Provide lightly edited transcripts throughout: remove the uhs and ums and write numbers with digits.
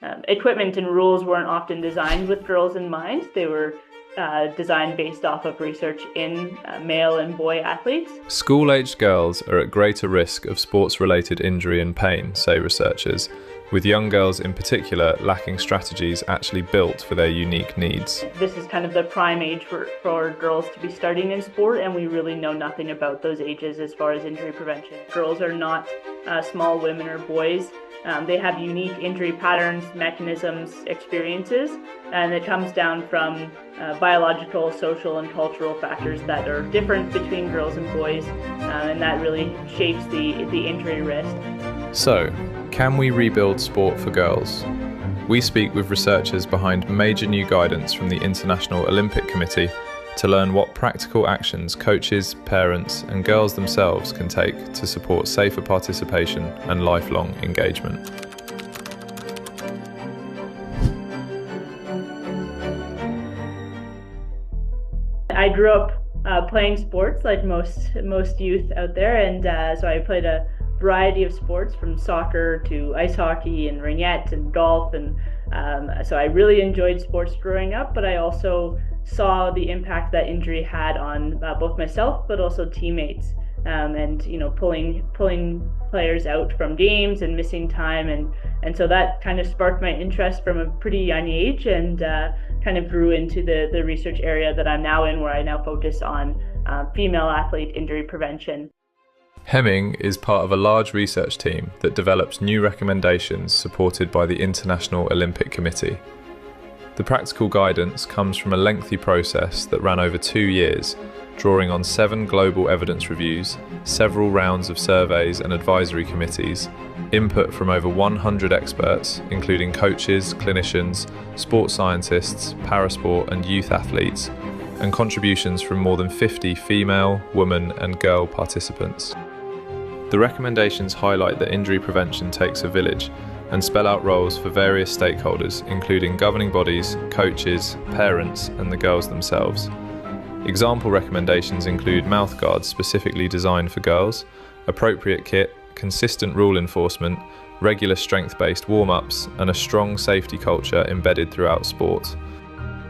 equipment and rules weren't often designed with girls in mind. They were designed based off of research in male and boy athletes. School-aged girls are at greater risk of sports-related injury and pain, say researchers, with young girls in particular lacking strategies actually built for their unique needs. This is kind of the prime age for girls to be starting in sport, and we really know nothing about those ages as far as injury prevention. Girls are not small women or boys. They have unique injury patterns, mechanisms, experiences, and it comes down from biological, social, and cultural factors that are different between girls and boys, and that really shapes the injury risk. So, can we rebuild sport for girls? We speak with researchers behind major new guidance from the International Olympic Committee to learn what practical actions coaches, parents, and girls themselves can take to support safer participation and lifelong engagement. I grew up playing sports like most youth out there, and so I played a variety of sports from soccer to ice hockey and ringette and golf, and so I really enjoyed sports growing up, but I also saw the impact that injury had on both myself but also teammates, and pulling players out from games and missing time, and so that kind of sparked my interest from a pretty young age, and kind of grew into the research area that I'm now in, where I now focus on female athlete injury prevention. Hemming is part of a large research team that develops new recommendations supported by the International Olympic Committee. The practical guidance comes from a lengthy process that ran over 2 years, drawing on 7 global evidence reviews, several rounds of surveys and advisory committees, input from over 100 experts, including coaches, clinicians, sports scientists, parasport and youth athletes, and contributions from more than 50 female, woman and girl participants. The recommendations highlight that injury prevention takes a village and spell out roles for various stakeholders, including governing bodies, coaches, parents, and the girls themselves. Example recommendations include mouthguards specifically designed for girls, appropriate kit, consistent rule enforcement, regular strength-based warm-ups, and a strong safety culture embedded throughout sport.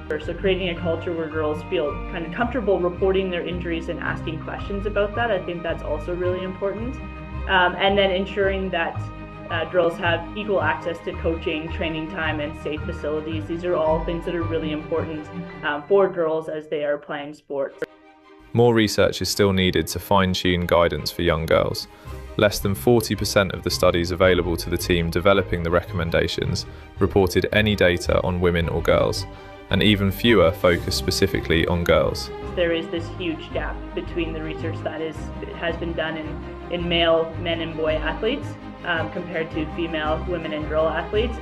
So creating a culture where girls feel kind of comfortable reporting their injuries and asking questions about that, I think that's also really important. And then ensuring that girls have equal access to coaching, training time, and safe facilities. These are all things that are really important for girls as they are playing sports. More research is still needed to fine-tune guidance for young girls. Less than 40% of the studies available to the team developing the recommendations reported any data on women or girls, and even fewer focus specifically on girls. There is this huge gap between the research that has been done in male men and boy athletes compared to female women and girl athletes.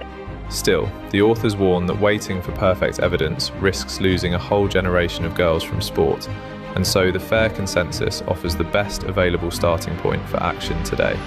Still, the authors warn that waiting for perfect evidence risks losing a whole generation of girls from sport, and so the FAIR consensus offers the best available starting point for action today.